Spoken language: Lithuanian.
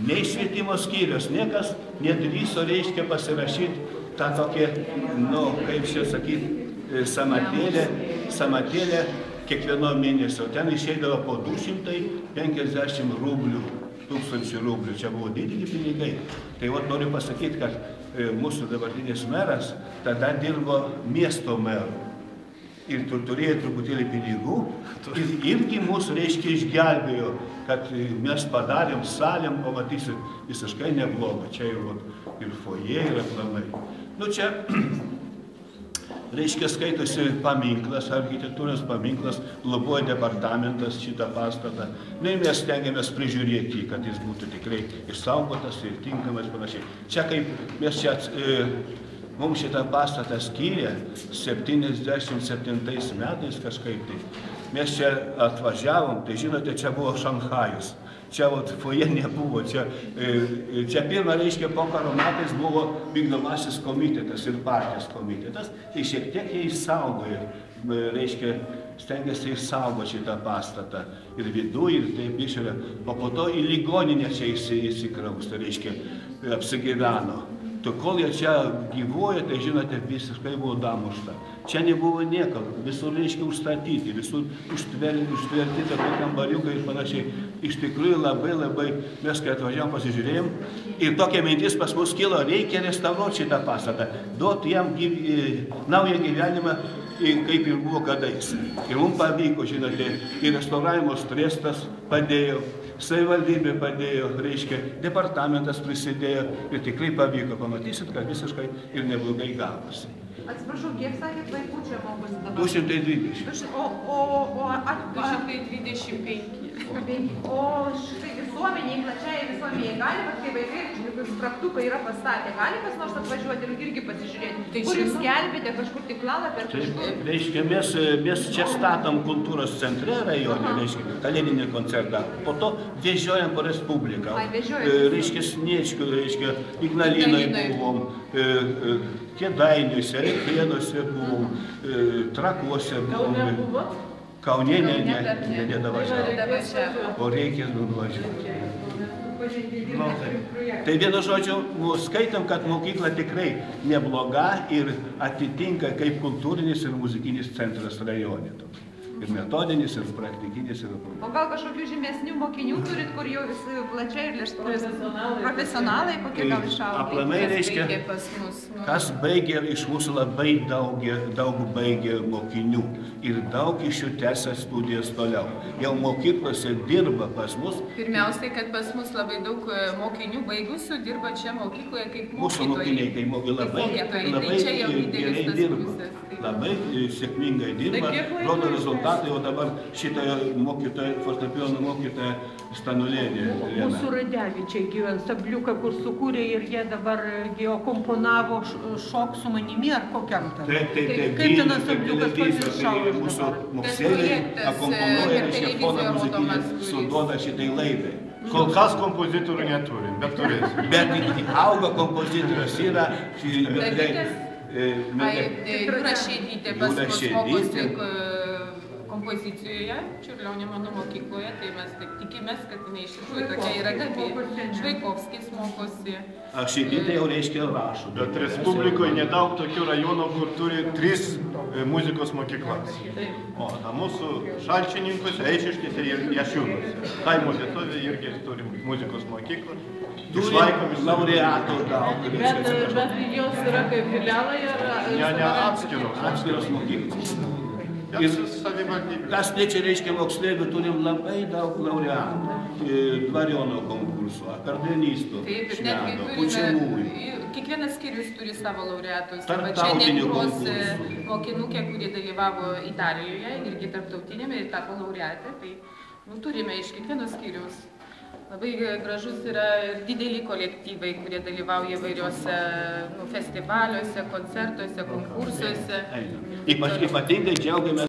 nei švietimo skyrius, niekas nedrįso, reiškia, pasirašyti tą tokią, nu, kaip čia sakyti, samatėlę kiekvieno mėnesio. Ten išeidavo po 250 rublių, 1000 rublių. Čia buvo dideli pinigai. Tai vat noriu pasakyti, kad mūsų dabartinis meras tada dirbo miesto meru. Ir turėjo truputėlį pinigų. Ir irgi mūsų, reiškia, išgelbėjo, kad mes padarėm salėm, pamatysit, visiškai nebloga. Čia ir foje, ir aplamai. Nu čia, reiškia, skaitosi paminklas, architektūros paminklas, globoja departamentas šitą pastatą. Nu, mes stengiamės prižiūrėti, kad jis būtų tikrai išsaugotas ir tinkamas panašiai. Čia kaip mes čia, mums šitą pastatą skyrė 77 metais kažkaip tai. Mes čia atvažiavom, tai žinote, čia buvo Šanchajus. Čia foje nebuvo, čia pirmą, reiškia, pokaro metais buvo vykdomasis komitetas ir partijos komitetas, tai šiek tiek jie išsaugojo, reiškia, stengiasi išsaugoti šitą pastatą ir vidų, ir taip išorę, o po to į ligoninę čia įsikraustė, reiškia, apsigyveno. Kol jie čia gyvuoja, tai žinote, visiškai buvo damušta. Čia nebuvo nieko, visur, reiškia, užstatyti, visur užtverti tokie kambariukai ir panašiai. Iš tikrųjų labai, mes kai atvažiavom pasižiūrėjom ir tokia mintis pas mus kilo, reikia restauruoti šitą pastatą, duoti jam naują gyvenimą, kaip ir buvo kadais. Ir mums pavyko, žinote, ir restauravimo strestas padėjo, savivaldybė padėjo, reiškia, departamentas prisidėjo ir tikrai pavyko. Pamatysit, kad visiškai ir neblogai gavosi. Atsiprašau, kiek sakėt vaikų čia mokosi dabar? 220. O 225. O štai visuomeniai, plačiai visuomeniai gali, kai vaikai spragtukai yra pastatę, gali kas nors atvažiuoti ir irgi pasižiūrėti? Kur jūs skelbėte, kažkur tiklalapį ar kažkur? Reiškia, mes čia statom kultūros centre rajone, reiškia, kalėdinį koncertą, po to vežiojam po Respubliką. Reiškia, Sniečkių, reiškia, Ignalinoj buvom, Kėdainiuose, Elektrėnuose buvom, Trakuose buvom. Kaune nedavažiavo, o reikia nuvažiuoti. Tai vienu žodžiu, skaitom, kad mokykla tikrai nebloga ir atitinka kaip kultūrinis ir muzikinis centras rajone. Ir metodinis, ir praktikinis. O gal kažkokių žymesnių mokinių turit, kur jau visi plačiai ir profesionalai, kokie gal išaugę? Aplamai reiškia, kas baigė, iš mūsų labai daug baigė mokinių ir daug iš jų tęsia studijas toliau. Jau mokyklose dirba pas mus. Pirmiausiai, kad pas mus labai daug mokinių baigusių dirba čia mokykloje kaip mokytojai. Mūsų mokiniai, kai labai gerai dirba, labai sėkmingai dirba, rodo rezultatai, o dabar šitą fortepijono mokytoją Stanulėnį. Mūsų Radevičiai gyvena, Sabliuką, kur sukūrė ir jie dabar komponavo Šok su manimi ar kokiam tam. Taip, kaip ten Sabliukas pamiršau. Mūsų moksleiviai akomponuoja, reiškia, foną muzikinį suduoda šitai laidai. Kol kas kompozitorių neturim, bet turėsim. Bet auga kompozitorius yra. Jūra Šėdytė pas mus mokosi kompozicijoje, Čiurlionio menų mokykloje, tai mes taip tikimės, kad jinai iš tikrųjų tokia yra gabi. Švaikovskis mokosi. Šėdytė jau reiškia rašo. Bet Respublikoje nedaug tokių rajonų, kur turi 3 muzikos mokyklas. O mūsų Šalčininkuose, Eišiškėse ir Jašiūnuose. Kaimo vietovė irgi turim muzikos mokyklą. Turim laureatų daug. Bet jos yra kaip filialai ar... Ne, atskiros mokyklos. Kas liečia, reiškia, moksleivių, turim labai daug laureatų. Dvariono konkursų, akordeonistų, švento, pučiamųjų. Kiekvienas skyrius turi savo laureatus. Tarptautinių konkursų. Mokinukė, kurie dalyvavo Italijoje, irgi tarptautinėme ir tapo laureatė. Tai turime iš kiekvieno skyrius. Labai gražus yra ir dideli kolektyvai, kurie dalyvauja įvairiuose festivaliuose, koncertuose, konkursuose. Ypatingai džiaugiamės